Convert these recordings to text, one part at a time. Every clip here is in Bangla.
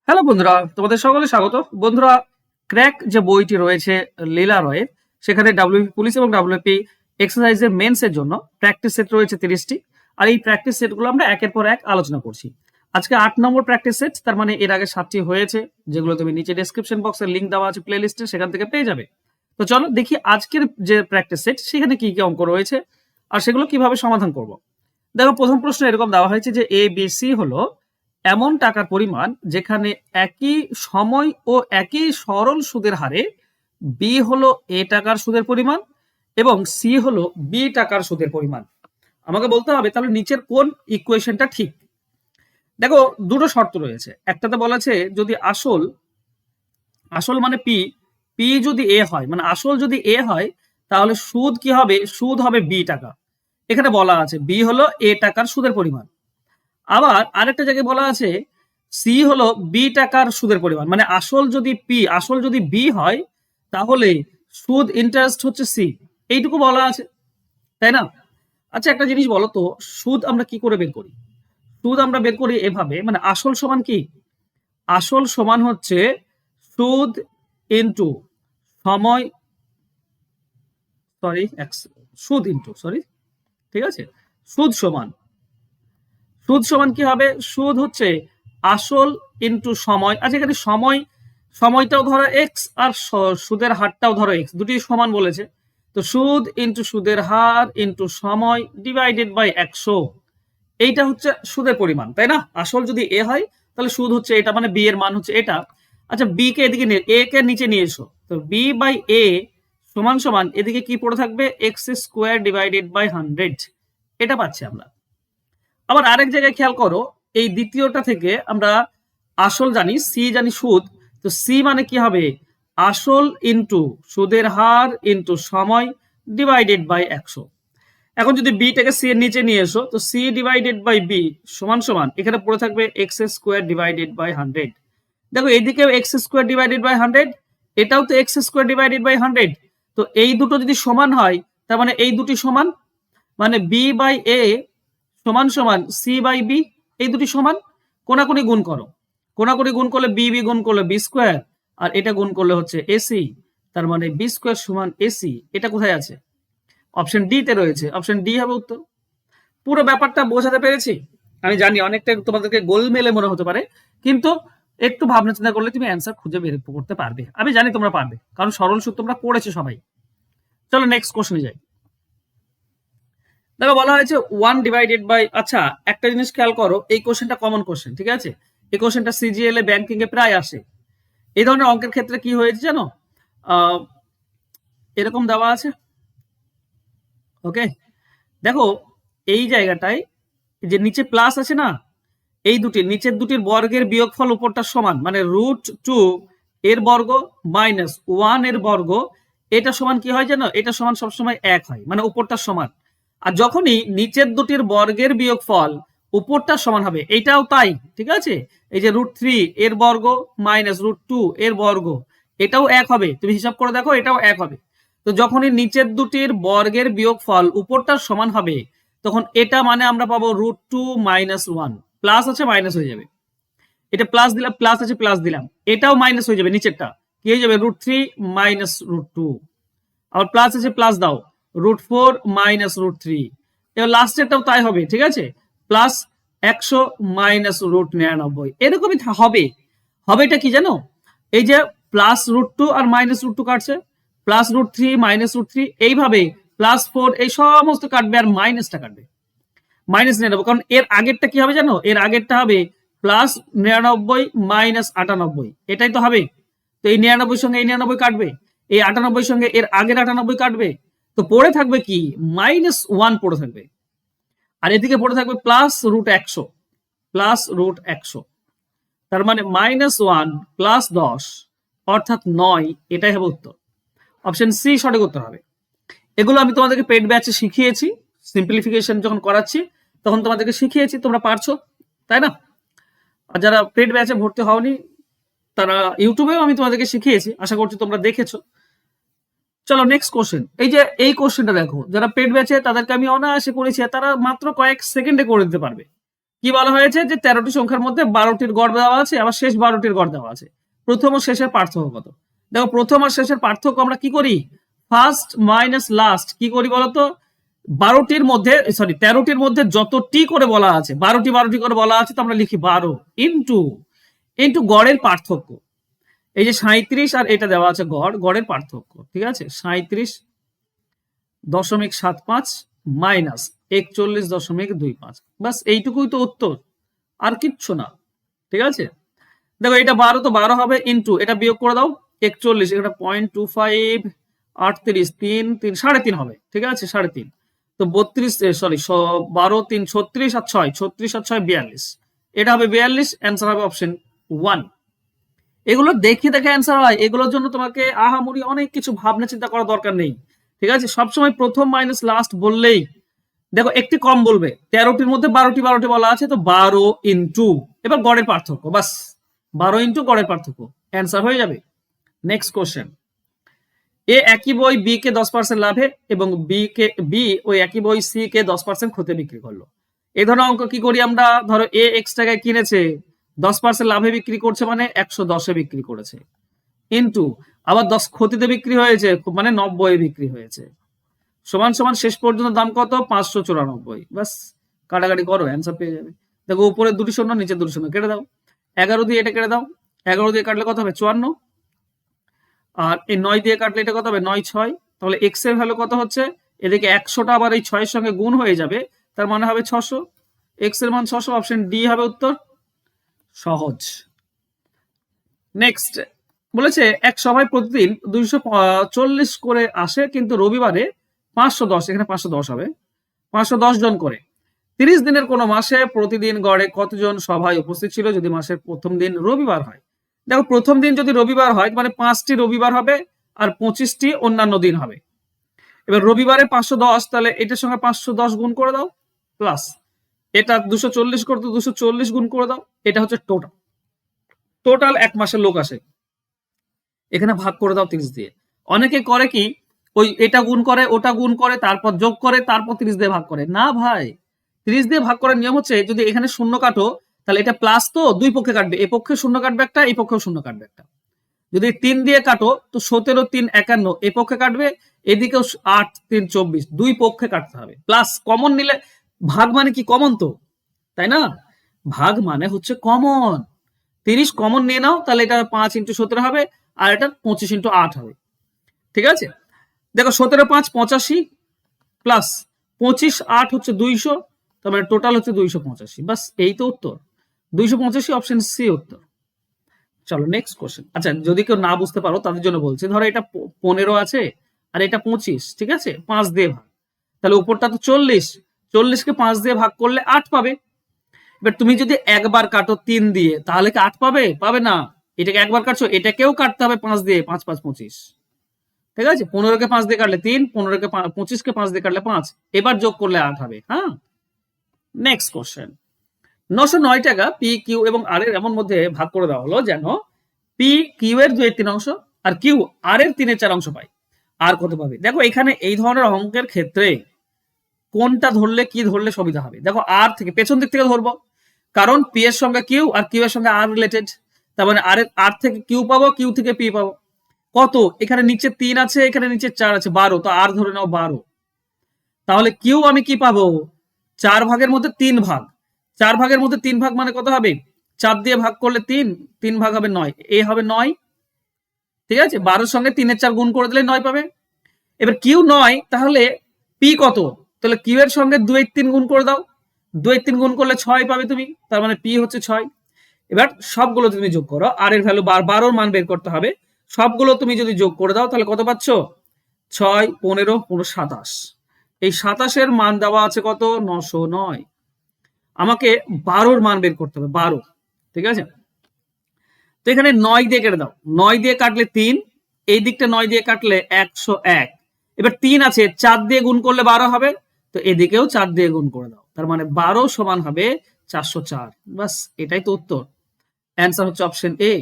হ্যালো বন্ধুরা, তোমাদের সকলে স্বাগত। বন্ধুরা, ক্র্যাক যে বইটি রয়েছে লীলা রয়ের, সেখানে ডাব্লিউপি পুলিশ এবং ডাব্লিউপি এক্সারসাইজের মেন্সের জন্য প্র্যাকটিস সেট রয়েছে 30টি। আর এই প্র্যাকটিস সেটগুলো আমরা একের পর এক আলোচনা করছি। আজকে 8 নম্বর প্র্যাকটিস সেট, তার মানে এর আগে 7টি হয়েছে, যেগুলো তুমি নিচে ডেসক্রিপশন বক্সের লিঙ্ক দেওয়া আছে প্লে লিস্টে, সেখান থেকে পেয়ে যাবে। তো চলো দেখি আজকের যে প্র্যাকটিস সেট সেখানে কি কি অঙ্ক রয়েছে আর সেগুলো কিভাবে সমাধান করব। দেখো, প্রথম প্রশ্ন এরকম দেওয়া হয়েছে যে এ বি সি হলো এমন টাকার পরিমাণ যেখানে একই সময় ও একই সরল সুদের হারে বি হলো এ টাকার সুদের পরিমাণ এবং সি হলো বি টাকার সুদের পরিমাণ। আমাকে বলতে হবে তাহলে নিচের কোন ইকুয়েশনটা ঠিক। দেখো, দুটো শর্ত রয়েছে। একটাতে বলা আছে যদি আসল আসল মানে পি, পি যদি এ হয়, মানে আসল যদি এ হয়, তাহলে সুদ কি হবে? সুদ হবে বি টাকা। এখানে বলা আছে বি হলো এ টাকার সুদের পরিমাণ। আবার আরেকটা জায়গায় বলা আছে সি হলো বি টাকার সুদের পরিমাণ, মানে আসল যদি বি হয়, তাহলে সুদ ইন্টারেস্ট হচ্ছে সি। এইটুকু বলা আছে, তাই না? আচ্ছা, একটা জিনিস বলো তো, সুদ আমরা কি করে বের করি? সুদ আমরা বের করি এভাবে, মানে আসল সমান কি? আসল সমান হচ্ছে সুদ ইন্টু সময়, সরি, সুদ ইন্টু, সরি, ঠিক আছে, সুদ সমান কি হবে? সুদ হচ্ছে আসল ইন্টু সময়। আচ্ছা, এখানে সময়টাও ধরো এক্স আর সুদের হারটাও ধরো এক্স, দুটি সমান বলেছে। তো সুদ ইন্টু সুদের হার ইন্টু সময় ডিভাইডেড বাই 100, এইটা হচ্ছে সুদের পরিমাণ, তাই না? আসল যদি এ হয় তাহলে সুদ হচ্ছে এটা, মানে বি এর মান হচ্ছে এটা। আচ্ছা, বি কে এদিকে নিয়ে এ কে নিচে নিয়ে এসো, তো বি বাই এ সমান সমান এদিকে কি পড়ে থাকবে? এক্স স্কোয়ার ডিভাইডেড বাই 100, এটা পাচ্ছি আমরা। আবার আরেক জায়গায় খেয়াল করো, এই দ্বিতীয়টা থেকে আমরা আসল জানি, সি জানি সুদ, তো সি মানে কি হবে? আসল ইন্টু সুদের হার ইন্টু সময় ডিভাইডেড বাই 100। এখন যদি বিটাকে সি এর নিচে নিয়ে এসো, তো সি ডিভাইডেড বাই বি সমান সমান এখানে পড়ে থাকবে এক্স স্কোয়ার ডিভাইডেড বাই 100। দেখো, এইদিকেও এক্স স্কোয়ার ডিভাইডেড বাই 100, এটাও তো এক্স স্কোয়ার ডিভাইডেড বাই 100। তো এই দুটো যদি সমান হয়, তার মানে এই দুটি সমান, মানে বি বাই এ সমান সমান সি বাই বি, এই দুটি সমান। কোনাকুনি গুণ করো, কোনাকুনি গুণ করলে বি বি গুণ করলে বি স্কোয়ার, আর এটা গুণ করলে হচ্ছে এসি, তার মানে বি স্কোয়ার সমান এসি। এটা কোথায় আছে? অপশন ডি তে রয়েছে, অপশন ডি হবে উত্তর। পুরো ব্যাপারটা বোঝাতে পেরেছি? আমি জানি অনেকটা তোমাদেরকে গোলমেলে মনে হতে পারে, কিন্তু একটু ভাবনা চিন্তা করলে তুমি অ্যান্সার খুঁজে বের করতে পারবে। আমি জানি তোমরা পারবে, কারণ সরল সূত্র তোমরা পড়েছো সবাই। চলো নেক্সট কোশ্চেনে যাই। দেখো, বলা হয়েছে 1 ডিভাইডেড বাই, আচ্ছা একটা জিনিস খেয়াল করো, এই কোশ্চেনটা কমন কোশ্চেন, ঠিক আছে? এই কোশ্চেনটা সিজিএল এ ব্যাংকিং এ প্রায় আসে। এই ধরনের অঙ্কের ক্ষেত্রে কি হয়েছে জানো? এরকম দেওয়া আছে, ওকে। দেখো, এই জায়গাটায় যে নিচে প্লাস আছে না, এই নিচের দুটির বর্গের বিয়োগফল উপরটার সমান, মানে √2 এর বর্গ মাইনাস 1 এর বর্গ, এটা সমান কি হয় জানো? এটা সমান সবসময় 1 হয়, মানে উপরটার সমান। আর যখনই নিচের দুটির বর্গের বিয়োগফল উপরটার সমান হবে, এটাও তাই, ঠিক আছে? এই যে √3 এর বর্গ মাইনাস √2 এর বর্গ, এটাও 1 হবে। তুমি হিসাব করে দেখো, এটাও 1 হবে। তো যখনই নিচের দুটির বর্গের বিয়োগফল উপরটার সমান হবে, তখন এটা মানে আমরা পাবো √2 মাইনাস 1, প্লাস আছে মাইনাস হয়ে যাবে। এটা প্লাস দিলাম, প্লাস আছে প্লাস দিলাম, এটাও মাইনাস হয়ে যাবে, নিচেরটা কি হয়ে যাবে? √3 মাইনাস √2। আবার প্লাস আছে প্লাস দাও, √4 মাইনাস √3। এবার লাস্টেরটাও তাই হবে, ঠিক আছে? প্লাস 100 মাইনাস √99, এরকমই হবে। এটা কি জানো? এই যে প্লাস √2 আর মাইনাস √2 কাটছে, প্লাস √3 মাইনাস √3, এইভাবে +4, এই সমস্ত কাটবে আর মাইনাসটা কাটবে, মাইনাস 99। কারণ এর আগেরটা কি হবে জানো? এর আগেরটা হবে +99 মাইনাস 98, এটাই তো হবে। তো এই 99 সঙ্গে এই 99 কাটবে, এই 98 সঙ্গে এর আগের 98 কাটবে, তো পড়ে থাকবে কি? -1 পড়ে থাকবে। আর এদিকে পড়ে থাকবে +√100, +√100, তার মানে -1 প্লাস 10 অর্থাৎ 9, এটাই হবে উত্তর। অপশন সি সঠিক উত্তর হবে। এগুলো আমি তোমাদেরকে পেড ব্যাচে শিখিয়েছি, সিম্পলিফিকেশন যখন করাচ্ছি তখন তোমাদেরকে শিখিয়েছি, তোমরা পারছো, তাই না? আর যারা পেড ব্যাচে ভর্তি হওনি, তারা ইউটিউবেও আমি তোমাদেরকে শিখিয়েছি, আশা করছি তোমরা দেখেছো। চলো নেক্সট কোশ্চেন। এই যে এই কোশ্চেনটা দেখো, যারা পেড ব্যাচে তাদেরকে আমি অনায়াসে করেছি, তারা মাত্র কয়েক সেকেন্ডে করে দিতে পারবে। কি বলা হয়েছে যে 13টি সংখ্যার মধ্যে 12টির গড় দেওয়া আছে, আবার শেষ 12টির গড় দেওয়া আছে। প্রথম ও শেষের পার্থক্য কত? দেখো প্রথম আর শেষের পার্থক্য আমরা কি করি, ফার্স্ট মাইনাস লাস্ট কি করি বলতো, 12টির মধ্যে 13টির মধ্যে যতটি করে বলা আছে, 12টি করে বলা আছে, তো আমরা লিখি 12 ইন্টু গড়ের পার্থক্য। এই যে 37 আর এটা দেওয়া আছে গড়ের পার্থক্য, ঠিক আছে, 37.75 মাইনাস 41.25, বাস এইটুকুই তো উত্তর, আর কিচ্ছু না। ঠিক আছে, দেখো এটা 12 তো 12 হবে, ইন্টু এটা বিয়োগ করে দাও 41, এটা 0.25 38 3 3.5 হবে, ঠিক আছে 3.5, তো 12 3 36 আর 6 42, এটা হবে 42, অ্যান্সার হবে অপশন 1। এগুলো দেখে দেখে অ্যান্সার হয়, এগুলোর জন্য তোমাকে আহামরি অনেক কিছু ভাবনা চিন্তা করার দরকার নেই। ঠিক আছে, সবসময় প্রথম মাইনাস লাস্ট বললেই, দেখো একটি কম বলবে, 13টির মধ্যে 12টি বলা আছে, তো 12 ইন্টু এবার গড়ের পার্থক্য, বাস 12 ইন্টু গড়ের পার্থক্য, অ্যান্সার হয়ে যাবে। নেক্সট কোশ্চেন, এ একই বই বি কে 10% লাভে এবং বি ওই একই বই সি কে 10% ক্ষতি বিক্রি করলো। এই ধরনের অঙ্ক কি করি আমরা, ধরো এ x টাকায় কিনেছে, 10% লাভে বিক্রি করছে মানে 110-এ বিক্রি করেছে, ইন্টু আবার 10 ক্ষতিতে বিক্রি হয়েছে মানে 90-এ বিক্রি হয়েছে, সমান সমান শেষ পর্যন্ত দাম কত, 594, বাস কাটাকাটি করো, অ্যান্সার পেয়ে যাবে। দেখো উপরে 2টি শূন্য, নিচে 2টি শূন্য, কেটে দাও, 11 দিয়ে এটা কেটে দাও, 11 দিয়ে কাটলে কত হবে 54, আর এই 9 দিয়ে কাটলে এটা কত হবে 9 6, তাহলে x এর ভ্যালু কত হচ্ছে, এদিকে 100টা আবার এই 6 এর সঙ্গে গুণ হয়ে যাবে, তার মানে হবে 600, x এর মান 600, অপশন ডি হবে উত্তর, সহজ। নেক্সট বলেছে এক সভায় প্রতিদিন 240 করে আসে, কিন্তু রবিবারে 510, এখানে 510 হবে, 510 জন করে। 30 দিনের কোন মাসে প্রতিদিন গড়ে কতজন সভায় উপস্থিত ছিল যদি মাসের প্রথম দিন রবিবার হয়? দেখো প্রথম দিন যদি রবিবার হয় মানে 5টি রবিবার হবে আর 25টি অন্যান্য দিন হবে। এবার রবিবারে 510, তাহলে এটার সঙ্গে 510 গুণ করে দাও, প্লাস এটা 240 করতে 240 গুণ করে দাও, এটা হচ্ছে টোটাল এক মাসের লোক আসে, এখানে ভাগ করে দাও 30 দিয়ে। অনেকে করে কি, ওই এটা গুণ করে ওটা গুণ করে তারপর যোগ করে তারপর 30 দিয়ে ভাগ করে, না ভাই, 30 দিয়ে ভাগ করার নিয়ম হচ্ছে, যদি এখানে শূন্য কাটো তাহলে এটা প্লাস, তো দুই পক্ষে কাটবে, এই পক্ষে শূন্য কাটবে একটা, এই পক্ষেও শূন্য কাটবে একটা। যদি 3 দিয়ে কাটো তো 17 3 51, এই পক্ষে কাটবে, এদিকেও 8 3 24, দুই পক্ষে কাটতে হবে, প্লাস কমন নিলে, ভাগ মানে কি কমন তো, তাই না, ভাগ মানে হচ্ছে কমন, 30 কমন নিয়ে নাও, তাহলে এটা 5 × 17 হবে, আর এটা 25 × 8 হবে। ঠিক আছে, দেখো 17 5 85, প্লাস 25 8 হচ্ছে 200, তার মানে টোটাল হচ্ছে 285, বাস এই তো উত্তর, 285, অপশন সি উত্তর। চলো নেক্সট কোশ্চেন। আচ্ছা যদি কেউ না বুঝতে পারো তাদের জন্য বলছি, ধরো এটা 15 আছে আর এটা 25, ঠিক আছে, 5 দিয়ে ভাগ, তাহলে উপরটা তো 40 কে 5 দিয়ে ভাগ করলে 8 পাবে। এবার তুমি যদি একবার কাটো 3 দিয়ে, তাহলে কি 8 পাবে? পাবে না, এটাকে একবার কাটছো, এটাকেও কাটতে হবে 5 দিয়ে, 5 5 25, ঠিক আছে, 15 কে 5 দিয়ে কাটলে 3, 15 কে 25 কে 5 দিয়ে কাটলে 5, এবার যোগ করলে 8 হবে। হ্যাঁ, নেক্সট কোশ্চেন, 909 টাকা পি কিউ এবং আর এর এমন মধ্যে ভাগ করে দেওয়া হলো যেন পি কিউ এর 2/3 অংশ আর কিউ আর এর 3/4 অংশ পায়, আর কত পাবে? দেখো এখানে এই ধরনের অঙ্কের ক্ষেত্রে কোনটা ধরলে কি ধরলে সুবিধা হবে, দেখো আর থেকে পেছন দিক থেকে ধরবো, কারণ পি এর সঙ্গে কিউ আর কিউ এর সঙ্গে আর রিলেটেড, তার মানে আর থেকে কিউ পাবো, কিউ থেকে পি পাবো। কত, এখানে নিচে 3 আছে, এখানে নিচে 4 আছে, 12, তো আর ধরে নাও 12, তাহলে কিউ আমি কি পাবো, 4 ভাগের মধ্যে 3 ভাগ, 4 ভাগের মধ্যে 3 ভাগ মানে কত হবে, 4 দিয়ে ভাগ করলে 3 ভাগ হবে 9, এ হবে 9, ঠিক আছে, 12 সঙ্গে 3 4 গুণ করে দিলে 9 পাবে। এবার কিউ 9, তাহলে পি কত, তাহলে কিউ এর সঙ্গে 2/3 গুণ করে দাও, 2/3 গুণ করলে 6 পাবে তুমি, তার মানে পি হচ্ছে 6। এবার সবগুলো তুমি যোগ করো, আর এর ভ্যালু 12 মান বের করতে হবে, সবগুলো তুমি যদি যোগ করে দাও তাহলে কত পাচ্ছ, 6 15 15 27, এই 27 মান দেওয়া আছে কত, 909, আমাকে 12 মান বের করতে হবে, 12, ঠিক আছে, তো এখানে 9 দিয়ে কেটে দাও, 9 দিয়ে কাটলে 3, এই দিকটা 9 দিয়ে কাটলে 101, এবার 3 আছে, 4 দিয়ে গুণ করলে 12 হবে, তো এদিকেও 4 দিয়ে গুণ করে দাও, তার মানে 12 সমান হবে 404, বাস এটাই তো উত্তর, অ্যান্সার হচ্ছে অপশন এ।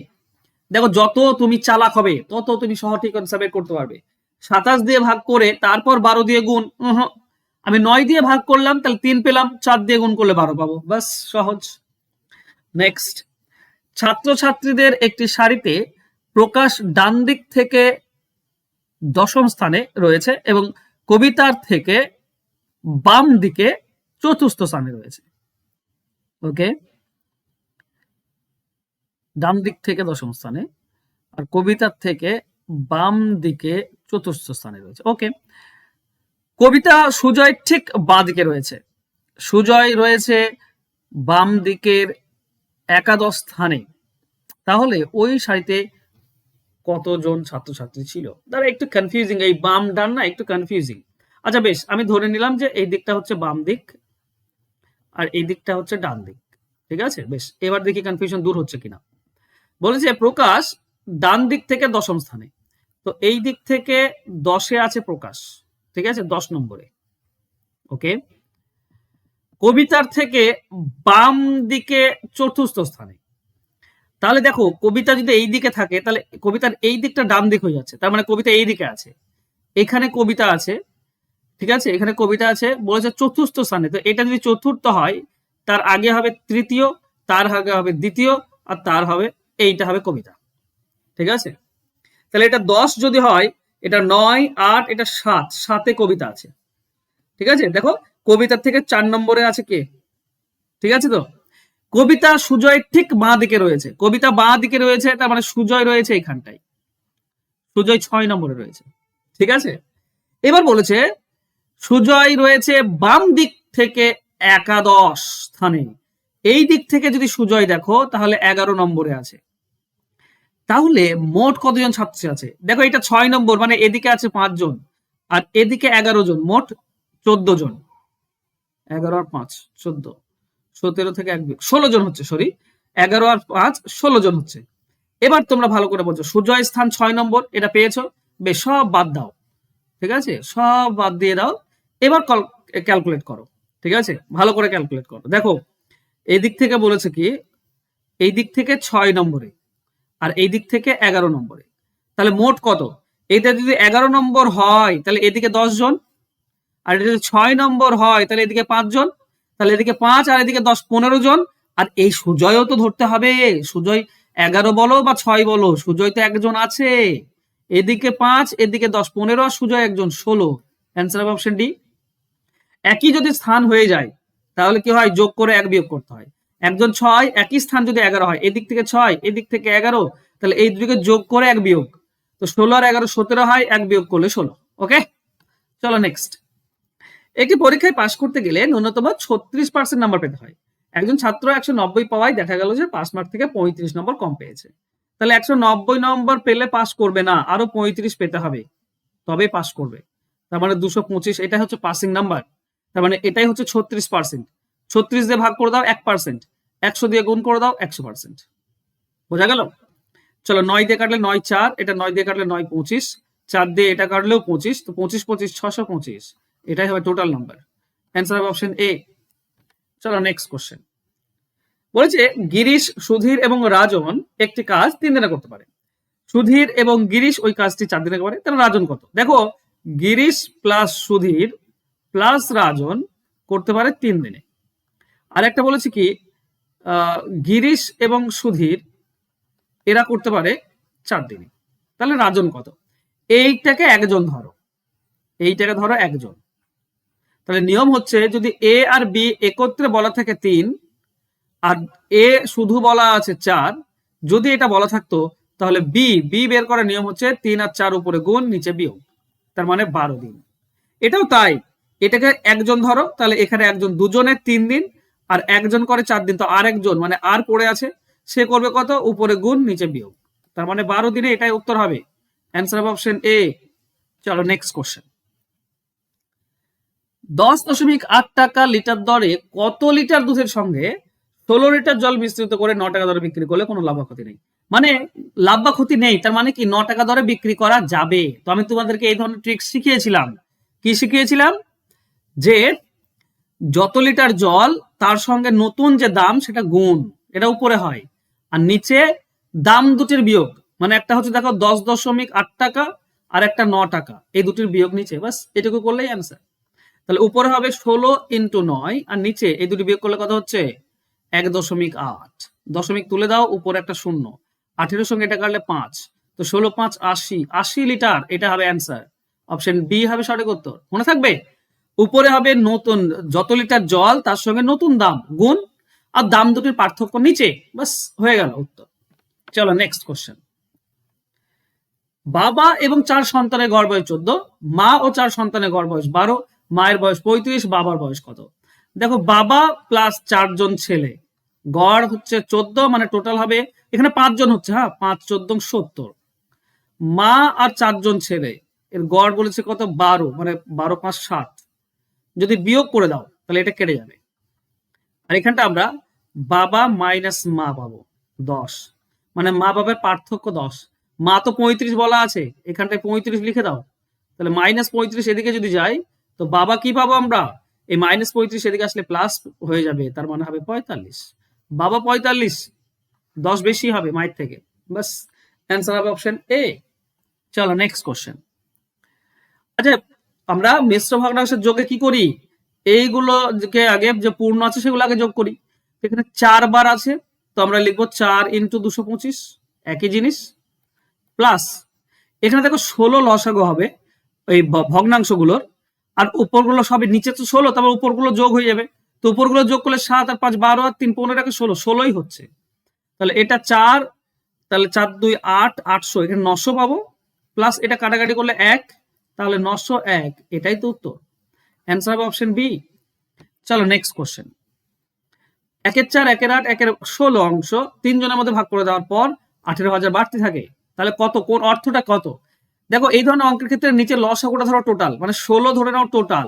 দেখো যত তুমি চালাক হবে তত তুমি সঠিক অ্যান্সার বের করতে পারবে, 27 দিয়ে ভাগ করে তারপর 12 দিয়ে গুণ, আমি 9 দিয়ে ভাগ করলাম, তাহলে 3 পেলাম, 4 দিয়ে গুণ করলে 12 পাবো, বাস সহজ। নেক্সট, ছাত্রছাত্রীদের একটি সারিতে প্রকাশ ডান দিক থেকে 10ম স্থানে রয়েছে এবং কবিতার থেকে বাম দিকে 4র্থ স্থানে রয়েছে। ওকে, ডান দিক থেকে 10ম স্থানে আর কবিতার থেকে বাম দিকে 4র্থ স্থানে রয়েছে। ওকে, কবিতা সুজয় ঠিক বাঁ দিকে রয়েছে, সুজয় রয়েছে বাম দিকের একাদশ স্থানে, তাহলে ওই সারিতে কতজন ছাত্রছাত্রী ছিল? তারা একটু কনফিউজিং, এই বাম ডান না একটু কনফিউজিং। আচ্ছা বেশ, আমি ধরে নিলাম যে এই দিকটা হচ্ছে বাম দিক আর এই দিকটা হচ্ছে ডান দিক, ঠিক আছে। বেশ, এবার দেখি কনফিউশন দূর হচ্ছে কিনা। বলেছে প্রকাশ ডান দিক থেকে 10ম স্থানে, তো এই দিক থেকে 10-এ আছে প্রকাশ, ঠিক আছে, 10 নম্বরে। ওকে, কবিতার থেকে বাম দিকে 4র্থ স্থানে, তাহলে দেখো কবিতা যদি এই দিকে থাকে তাহলে কবিতার এই দিকটা ডান দিক হয়ে যাচ্ছে, তার মানে কবিতা এই দিকে আছে, এখানে কবিতা আছে, ঠিক আছে, এখানে কবিতা আছে, বলেছে 4র্থ স্থানে, তো এটা যদি 4র্থ হয় তার আগে হবে তৃতীয়, তার আগে হবে দ্বিতীয়, আর তার হবে এইটা হবে কবিতা, ঠিক আছে। তাহলে এটা 10 যদি হয়, এটা 9, 8, এটা 7, 7-এ কবিতা আছে, ঠিক আছে। দেখো কবিতার থেকে 4 নম্বরে আছে কে, ঠিক আছে। তো কবিতা সুজয় ঠিক বাঁ দিকে রয়েছে, কবিতা বাঁ দিকে রয়েছে, তার মানে সুজয় রয়েছে এখানটায়, সুজয় 6 নম্বরে রয়েছে, ঠিক আছে। এবার বলেছে সুজয় রয়েছে বাম দিক থেকে একাদশ স্থানে, এই দিক থেকে যদি সুজয় দেখো তাহলে 11 নম্বরে আছে, তাহলে মোট কতজন ছাত্রী আছে? দেখো এটা 6 নম্বর, মানে এদিকে আছে 5 জন আর এদিকে 11 জন, মোট 14 জন। 11 আর 5 14, 17 থেকে 16 জন হচ্ছে, সরি 11 আর 5 16 জন হচ্ছে। এবার তোমরা ভালো করে বলছো, সুজয় স্থান 6 নম্বর, এটা পেয়েছো, বেশ সব বাদ দাও, ঠিক আছে, সব বাদ দিয়ে দাও। এবার ক্যালকুলেট করো, ঠিক আছে, ভালো করে ক্যালকুলেট করো। দেখো এই দিক থেকে বলেছে কি, এই দিক থেকে 6 নম্বরে আর এই দিক থেকে 11 নম্বরে, তাহলে মোট কত? এটা যদি 11 নম্বর হয় তাহলে এদিকে 10 জন, আর এটা যদি 6 নম্বর হয় তাহলে এদিকে 5 জন, তাহলে এদিকে 5 আর এদিকে 10, 15 জন। আর এই সুজয়ও তো ধরতে হবে, সুজয় 11 বলো বা 6 বলো, সুজয় তো একজন আছে, এদিকে 5 এদিকে 10, 15 আর সুজয় একজন, 16। অ্যান্সার হবে অপশন ডি। একই যদি স্থান হয়ে যায় তাহলে কি হয়, যোগ করে 1 বিয়োগ করতে হয়। একজন 6, একই স্থান যদি 11 হয়, এদিক থেকে 6 এদিক থেকে 11, তাহলে এই দুটোকে যোগ করে 1 বিয়োগ, তো 16 আর 11 17 হয়, 1 বিয়োগ করলে 16। ওকে, চলো নেক্সট। একটি পরীক্ষায় পাশ করতে গেলে ন্যূনতম 36% নাম্বার পেতে হয়, একজন ছাত্র 190 পাওয়ায় দেখা গেল যে পাস মার্ক থেকে 35 নম্বর কম পেয়েছে, তাহলে 190 নম্বর পেলে পাস করবে না, আরো 35 পেতে হবে তবে পাস করবে, তার মানে 225, এটা হচ্ছে পাসিং নাম্বার, তার মানে এটাই হচ্ছে 36%। 36 দিয়ে ভাগ করে দাও 1%, 100 দিয়ে গুণ করে দাও 100%, বোঝা গেল। চলো 9 দিয়ে কাটলে 9 4, এটা 9 দিয়ে কাটলে 9 25, 4 দিয়ে এটা কাটলেও 25, তো 25 25 625, এটাই হবে টোটাল নাম্বার। অ্যান্সার হবে অপশন এ। চলো নেক্সট কোশ্চেন। বলেছে গিরিশ, সুধীর এবং রাজন একটি কাজ 3 দিনে করতে পারে, সুধীর এবং গিরিশ ওই কাজটি 4 দিনে করে, তাহলে রাজন কত? দেখো গিরিশ প্লাস সুধীর প্লাস রাজন করতে পারে 3 দিনে, আর একটা বলেছে কি গিরিশ এবং সুধীর এরা করতে পারে 4 দিনে, তাহলে রাজন কত? এইটাকে একজন ধরো, এইটাকে ধরো একজন, তাহলে নিয়ম হচ্ছে যদি এ আর বি একত্রে বলা থাকে 3 আর এ শুধু বলা আছে 4, যদি এটা বলা থাকতো তাহলে বি বের করার নিয়ম হচ্ছে 3 আর 4 উপরে গুণ নিচে বিয়োগ, তার মানে 12 দিন। এটাও তাই, এটাকে একজন ধরো, তাহলে এখানে একজন, দুজনের 3 দিন আর একজন করে 4 দিন, তো আর একজন মানে আর পড়ে আছে, সে করবে কত, উপরে গুণ নিচে বিয়োগ, তার মানে 12 দিনে, এটাই উত্তর হবে। অ্যান্সার হবে অপশন এ। চলো নেক্সট কোশ্চেন। 10.8 টাকা লিটার দরে কত লিটার দুধের সঙ্গে 16 লিটার জল মিশ্রিত করে 9 টাকা দরে বিক্রি করলে কোনো লাভ বা ক্ষতি নেই? মানে লাভ বা ক্ষতি নেই, তার মানে কি 9 টাকা দরে বিক্রি করা যাবে। তো আমি তোমাদেরকে এই ধরনের ট্রিক্স শিখিয়েছিলাম, কি শিখিয়েছিলাম, যে যত লিটার জল তার সঙ্গে নতুন যে দাম সেটা গুণ, এটা উপরে হয়, আর নিচে দাম দুটির বিয়োগ, মানে একটা হচ্ছে দেখো 10.8 টাকা আর একটা 9 টাকা, এই দুটির বিয়োগ নিচে, বাস এটুকু করলেই অ্যান্সার। তাহলে উপরে হবে 16 ইন্টু 9 আর নিচে এই দুটি বিয়োগ করলে কত হচ্ছে 1.8। দশমিক তুলে দাও, উপরে একটা শূন্য, 18 সঙ্গে এটা কাটলে 5, তো 16 5 80, 80 লিটার, এটা হবে অ্যান্সার। অপশন বি হবে সঠিক উত্তর। মনে থাকবে উপরে হবে নতুন যত লিটার জল তার সঙ্গে নতুন দাম গুণ, আর দাম দুটির পার্থক্য নিচে, বাস হয়ে গেল উত্তর। চলো নেক্সট কোশ্চেন। বাবা এবং 4 সন্তানের গড় বয়স 14, মা ও 4 সন্তানের গড় বয়স 12, মায়ের বয়স 35, বাবার বয়স কত? দেখো বাবা প্লাস 4 জন ছেলে, গড় হচ্ছে 14, মানে টোটাল হবে এখানে 5 জন হচ্ছে, হ্যাঁ 5 14 70। মা আর 4 জন ছেলে, এর গড় বলেছে কত 12, মানে 12 5 7। যদি বিয়োগ করে দাও তাহলে এটা কেটে যাবে, আর এখানটা আমরা বাবা মাইনাস মা পাবো 10, মানে মা বাবার পার্থক্য 10। মা তো 35 বলা আছে, এখানটায় 35 লিখে দাও, তাহলে -35 এদিকে যদি যাই তো বাবা কি পাবো আমরা, এই -35 এদিকে আসলে প্লাস হয়ে যাবে, তার মানে হবে 45। বাবা 45, 10 বেশি হবে মায়ের থেকে, বাস অ্যান্সার হবে অপশন এ। চলো নেক্সট কোশ্চেন। আচ্ছা আমরা মিশ্র ভগ্নাংশের যোগে কি করি, এইগুলোকে আগে যে পূর্ণ আছে সেগুলো আগে যোগ করি। এখানে 4 বার আছে, তো আমরা লিখবো 4 ইন্টু 225, একই জিনিস, প্লাস এখানে দেখো 16 লসাগু হবে এই ভগ্নাংশগুলোর, আর উপরগুলো সবই নিচে তো 16, তারপর উপরগুলো যোগ হয়ে যাবে, তো উপরগুলো যোগ করলে 7 আর 5 12 আর 3 15 16, 16ই হচ্ছে। তাহলে এটা 4, তাহলে 4 2 8, 800, এখানে 900 পাবো, প্লাস এটা কাটাকাটি করলে 1, তাহলে 901, এটাই তো উত্তর। অ্যান্সার হবে অপশন বি। চলো নেক্সট কোশ্চেন। 1 4 1 8 1 16 অংশ 3 জনের মধ্যে ভাগ করে দেওয়ার পর 18,000 বাড়তি থাকে, তাহলে কত, কোন অর্থটা কত? দেখো এই ধরনের অঙ্কের ক্ষেত্রে নিচে লসাগুটা ধরো টোটাল, মানে 16 ধরে নাও টোটাল,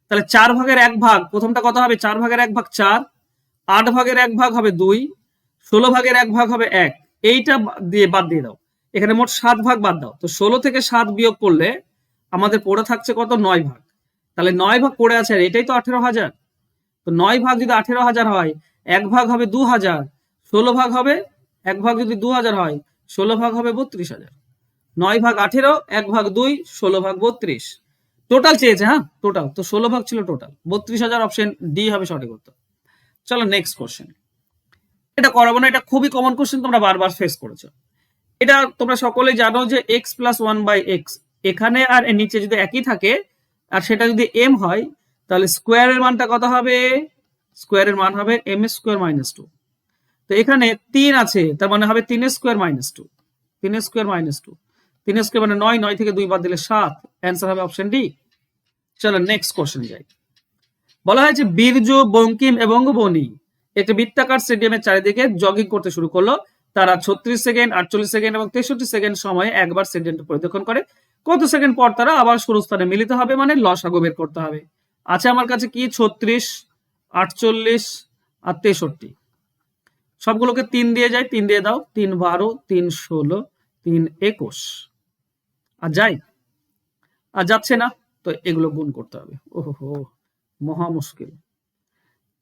তাহলে 4 ভাগের 1 ভাগ, প্রথমটা কত হবে 4 ভাগের 1 ভাগ 4, 8 ভাগের 1 ভাগ হবে 2, 16 ভাগের 1 ভাগ হবে 1, এইটা দিয়ে বাদ দিয়ে দাও, এখানে মোট 7 ভাগ বাদ দাও, তো 16 থেকে 7 বিয়োগ করলে আমাদের পড়ে থাকছে কত 9 ভাগ, তাহলে 9 ভাগ পড়ে আছে, আর এটাই তো 18,000, তো 9 ভাগ যদি 18,000 হয়, 1 ভাগ হবে 2,000, 16 ভাগ হবে 1 ভাগ যদি 2,000 হয়, 16 ভাগ হবে 32,000, 9 ভাগ 18, 1 ভাগ 2, 16 ভাগ 32, টোটাল চেয়েছে, হ্যাঁ টোটাল, তো 16 ভাগ ছিল টোটাল 32,000, অপশন ডি হবে সঠিক উত্তর। চলো নেক্সট কোশ্চেন। এটা করাবো না, এটা খুবই কমন কোশ্চেন, তোমরা বারবার ফেস করেছো। এটা তোমরা সকলেই জানো যে x প্লাস 1/x, এখানে আর এর নিচে যদি একই থাকে আর সেটা যদি m হয়, তাহলে স্কোয়ারের মানটা কত হবে, স্কোয়ারের মান হবে m স্কোয়ার মাইনাস 2। তো এখানে 3 আছে, তার মানে হবে 3 square minus 2, 3 square minus 2, 3 square মানে 9, 9 থেকে 2 বাদ দিলে 7, অ্যান্সার হবে অপশন ডি। চলো নেক্সট কোশ্চেন যাই। বলা হয়েছে বীর্য, বঙ্কিম এবং বনি একটি বৃত্তাকার স্টেডিয়ামের চারিদিকে জগিং করতে শুরু করলো, তারা 36 সেকেন্ড, 48 সেকেন্ড এবং 63 সেকেন্ড সময়ে একবার স্টেডিয়াম পরিদর্শন করে, কত সেকেন্ড পর তারা আবার শুরু স্থানে মিলিত হবে, মানে লসাগু বের করতে হবে। আছে আমার কাছে কি 36, 48 আর 63, সবগুলোকে 3 দিয়ে যায়, 3 দিয়ে দাও, 3 12, 3 16, 3 21, আর যাই, আর যাচ্ছে না, তো এগুলো গুণ করতে হবে। ওহো মহা মুশকিল।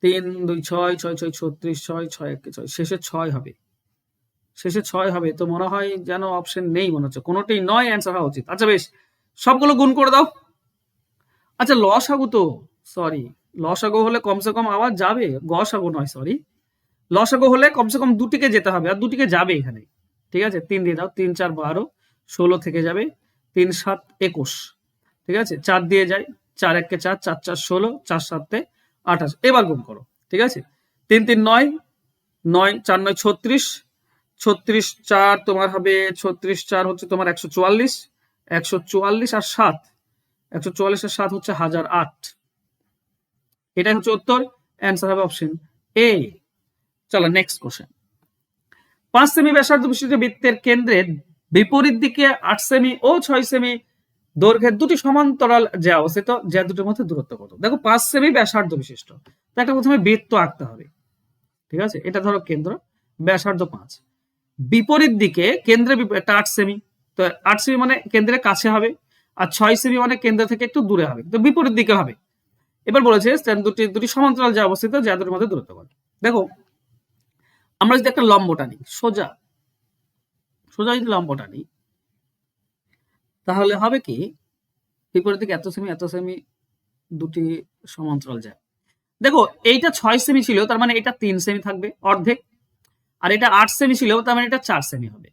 3 2 6 6 6 36, 6 6 1 6, শেষে 6 হবে, শেষে 6 হবে, তো মনে হয় যেন অপশন নেই, মনে হচ্ছে কোনোটাই নয়, অ্যান্সার হওয়া উচিত। আচ্ছা বেশ, সবগুলো গুণ করে দাও। আচ্ছা লসাগু তো, সরি লসাগু হলে কমসে কম আবার যাবে, গসাগু নয়, সরি লসাগু হলে কমসে কম দুটিকে যেতে হবে, আর দুটিকে যাবে এখানে, ঠিক আছে 3 দিয়ে দাও, 3 4 12, 16 থেকে যাবে, 3 7 21, ঠিক আছে 4 দিয়ে যায়, 4 1 4, 4 4 16, 4 7 28, এবার গুণ করো, ঠিক আছে 3 3 9, 9 4 9 36, 36 4 তোমার হবে, 36 4 হচ্ছে তোমার 144, 144 আর 7, 144 আর 7 হচ্ছে 1008, এটাই হচ্ছে উত্তর, অ্যান্সার হবে অপশন এ। চলো নেক্সট কোশ্চেন। 5 সেমি ব্যাসার্ধ বিশিষ্ট বৃত্তের কেন্দ্রের বিপরীত দিকে 8 সেমি ও 6 সেমি দৈর্ঘ্যের দুটি সমান্তরাল যে অবস্থিত, যে দুটির মধ্যে দূরত্ব কত? দেখো 5 সেমি ব্যাসার্ধ বিশিষ্ট, তো একটা প্রথমে বৃত্ত আঁকতে হবে, ঠিক আছে এটা ধরো কেন্দ্র, ব্যাসার্ধ 5, বিপরীত দিকে কেন্দ্রে একটা 8 সেমি, তো 8 সেমি মানে কেন্দ্রের কাছে হবে, আর 6 সেমি মানে কেন্দ্র থেকে একটু দূরে হবে, তো বিপরীত দিকে হবে। এবার বলেছে দুটি সমান্তরাল যে অবস্থিত, যে দুটির মধ্যে দূরত্ব কত। দেখো আমরা যদি একটা লম্ব টানি, সোজা সোজা যদি লম্ব টানি, তাহলে হবে কি বিপরীত দিকে এত সেমি এত সেমি দুটি সমান্তরাল যায়। দেখো এইটা 6 সেমি ছিল, তার মানে এটা 3 সেমি থাকবে অর্ধেক, আর এটা 8 সেমি ছিল, তার মানে এটা 4 সেমি হবে।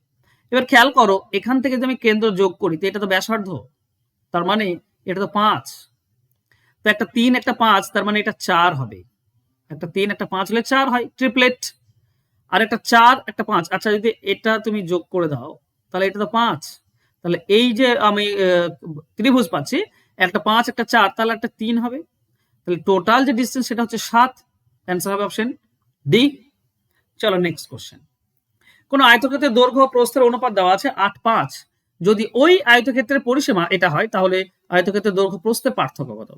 এবার খেয়াল করো, এখান থেকে যদি আমি কেন্দ্র যোগ করি তো এটা তো ব্যাসার্ধ, তার মানে এটা তো 5, তো একটা 3 একটা 5, তার মানে এটা 4 হবে। একটা 3 একটা 5 হলে 4 হয়, ট্রিপলেট। আর একটা 4 একটা 5, আচ্ছা যদি এটা তুমি যোগ করে দাও তাহলে এটা তো 5, তাহলে এই যে আমি ত্রিভুজ পাচ্ছি, একটা 5 একটা 4, তাহলে একটা 3 হবে, তাহলে টোটাল যে ডিস্টেন্স সেটা হচ্ছে 7। অ্যান্সার হবে অপশন ডি। চলো নেক্সট কোশ্চেন। কোন আয়তক্ষেত্রের দৈর্ঘ্য প্রস্থের অনুপাত দেওয়া আছে 8:5, যদি ওই আয়তক্ষেত্রের পরিসীমা এটা হয় তাহলে আয়তক্ষেত্রের দৈর্ঘ্য প্রস্থের পার্থক্য কত?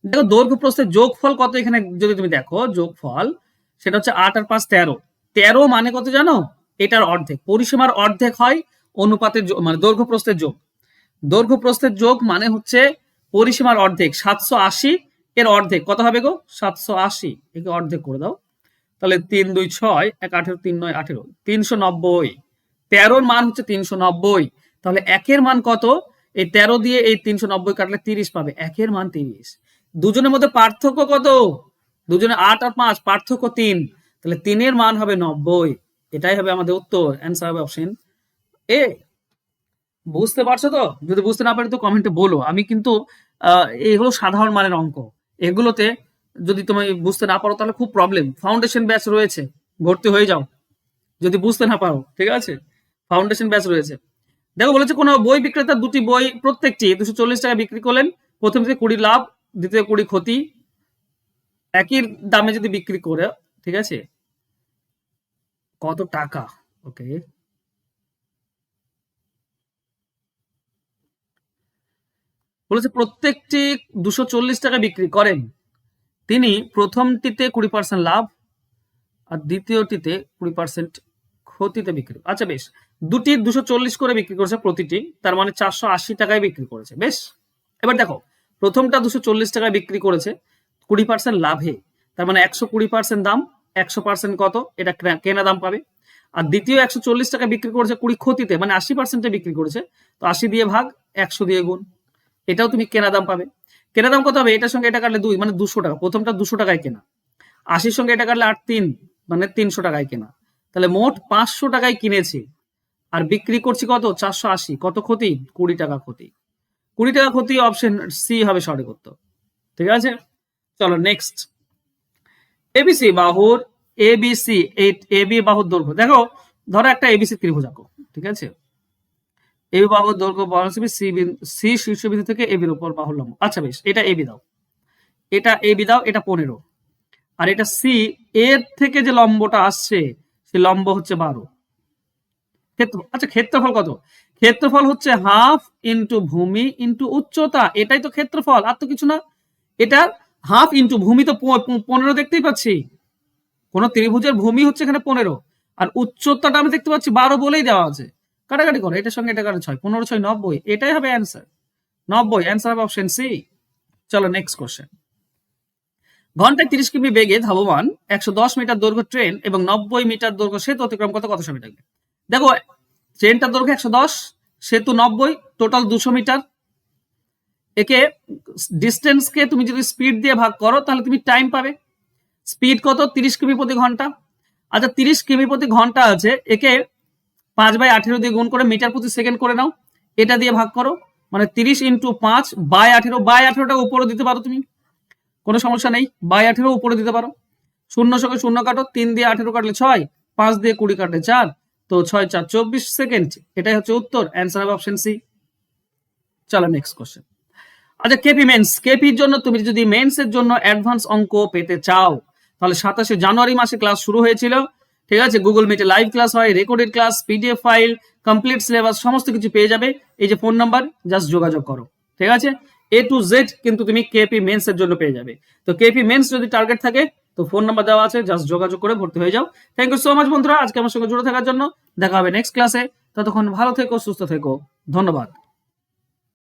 দেখো দৈর্ঘ্য প্রস্থের যোগফল কত, এখানে যদি তুমি দেখো যোগফল সেটা হচ্ছে 8 আর 5 13, 13 মানে কত জানো? এটার অর্ধেক, পরিসীমার অর্ধেক হয় অনুপাতের মানে দৈর্ঘ্য প্রস্থের যোগ। দৈর্ঘ্য প্রস্থের যোগ মানে হচ্ছে পরিসীমার অর্ধেক, 780 এর অর্ধেক কত হবে গো? 780, একে অর্ধেক করে দাও, তাহলে 3 2 6 1 18 3 9 18, 390। 13 মান হচ্ছে 390, তাহলে একের মান কত? এই 13 দিয়ে এই 390 কাটলে 30 পাবে, একের মান 30। দুজনের মধ্যে পার্থক্য কত? দুজনে 8 আর 5, পার্থক্য 3, তাহলে 3 এর মান হবে 90। এটাই হবে আমাদের উত্তর, অ্যান্সার হবে অপশন এ। বুঝতে পারছো তো? যদি বুঝতে না পারি তো কমেন্টে বলো। আমি কিন্তু এগুলো সাধারণ মানের অঙ্ক, এগুলোতে যদি তুমি বুঝতে না পারো তাহলে খুব প্রবলেম। ফাউন্ডেশন ব্যাচ রয়েছে, ভর্তি হয়ে যাও যদি বুঝতে না পারো, ঠিক আছে? ফাউন্ডেশন ব্যাচ রয়েছে। দেখো বলেছে কোনো বই বিক্রেতা দুটি বই প্রত্যেকটি 240 টাকা বিক্রি করলেন, প্রথম থেকে 20 লাভ, দ্বিতীয় 20 ক্ষতি, একই দামে যদি বিক্রি করে, ঠিক আছে, কত টাকা? ওকে, বলেছে প্রত্যেকটি 240 টাকা বিক্রি করেন, তিনি প্রথমটিতে 20% লাভ আর দ্বিতীয়টিতে 20% ক্ষতিতে বিক্রি। আচ্ছা বেশ, দুটি 240 করে বিক্রি করেছে প্রতিটি, তার মানে 480 টাকায় বিক্রি করেছে। বেশ, এবার দেখো প্রথমটা 240 টাকায় বিক্রি করেছে 20% লাভে, তার মানে 120% দাম, 100% কত? এটা কেনা দাম পাবে। আর দ্বিতীয় 140 টাকা বিক্রি করেছে 20 ক্ষতিতে, মানে 80% বিক্রি করেছে, তো 80 দিয়ে ভাগ, 100 দিয়ে গুণ, এটাও তুমি কেনা দাম পাবে। কেনা দাম কত হবে? এটার সঙ্গে এটা কাটলে 2, মানে 200 টাকা। প্রথমটা 200 টাকায় কেনা, 80 সঙ্গে এটা কাটলে 8 3, মানে 300 টাকায় কেনা, তাহলে মোট 500 টাকায় কিনেছি আর বিক্রি করছি কত? 480। কত ক্ষতি? 20 টাকা ক্ষতি। 20 টাকা ক্ষতি, অপশন সি হবে সঠিক উত্তর, ঠিক আছে? চলো নেক্সট। এবিসি বাহুর এবিসি, এই এবি বাহুর দৈর্ঘ্য, দেখো ধরো একটা এবিসি ত্রিভুজ আঁকো, ঠিক আছে? এবি বাহুর দৈর্ঘ্য সি শীর্ষবিন্দু থেকে এবির উপর বাহুর লম্ব। আচ্ছা বেশ, এটা এবি দাও, এটা এবি দাও, এটা 15, আর এটা সি, এর থেকে যে লম্বটা আসছে সে লম্ব হচ্ছে 12। আচ্ছা ক্ষেত্রফল কত? ক্ষেত্রফল হচ্ছে হাফ ইন্টু ভূমি ইন্টু উচ্চতা, এটাই তো ক্ষেত্রফল, আর তো কিছু না। এটা হাফ ইন্টু ভূমি তো 15 দেখতেই পাচ্ছি, কোন ত্রিভুজের ভূমি হচ্ছে এখানে 15, আর উচ্চতাটা আমি দেখতে পাচ্ছি 12 বলেই দেওয়া আছে। কাটাকাটি করো, এটার সঙ্গে এটা কাটে 6, 15 6 90, এটাই হবে অ্যান্সার 90। অ্যান্সার হবে অপশন সি। চলো নেক্সট কোশ্চেন। ঘন্টায় 30 কিমি বেগে ধাবমান 110 মিটার দৈর্ঘ্য ট্রেন এবং 90 মিটার দৈর্ঘ্য সেতু অতিক্রম করতে কত সময় লাগবে? দেখো ট্রেনটার দৈর্ঘ্য 110, সেতু 90, টোটাল 200 মিটার। একে ডিস্টেন্সকে তুমি যদি স্পিড দিয়ে ভাগ করো তাহলে তুমি টাইম পাবে। স্পিড কত? 30 কিমি প্রতি ঘন্টা। আচ্ছা 30 কিমি প্রতি ঘন্টা আছে, একে 5/18 দিয়ে গুণ করে মিটার প্রতি সেকেন্ড করে নাও, এটা দিয়ে ভাগ করো, মানে 30 ইন্টু 5/18 উপরে দিতে পারো তুমি, কোনো সমস্যা নেই, 18 উপরে দিতে পারো। 0 সঙ্গে 0 কাটো, 3 দিয়ে 18 কাটলে 6, 5 দিয়ে 20 কাটলে 4, তো 6 4 24 সেকেন্ড, এটাই হচ্ছে উত্তর। অ্যান্সার হবে অপশন সি। চলো নেক্সট কোশ্চেন। আচ্ছা কেপি মেন্স, কেপির জন্য তুমি যদি মেন্সের জন্য অ্যাডভান্স অঙ্ক পেতে চাও তাহলে 27 জানুয়ারি মাসে ক্লাস শুরু হয়েছিল, ঠিক আছে? গুগল মিটে লাইভ ক্লাস হয়, recorded class, PDF file, complete syllabus, সমস্ত কিছু পেয়ে যাবে। এই যে ফোন নাম্বার, জাস্ট যোগাযোগ করো, ঠিক আছে? A to Z কিন্তু তুমি কেপি মেন্স এর জন্য পেয়ে যাবে। তো কেপি মেন্স যদি টার্গেট থাকে তো ফোন নাম্বার দেওয়া আছে, জাস্ট যোগাযোগ করে ভর্তি হয়ে যাও। থ্যাংক ইউ সো মাচ বন্ধুরা, আজকে আমার সঙ্গে জুড়ে থাকার জন্য। দেখা হবে নেক্সট ক্লাসে, ততক্ষণ ভালো থেকো, সুস্থ থেকো, ধন্যবাদ।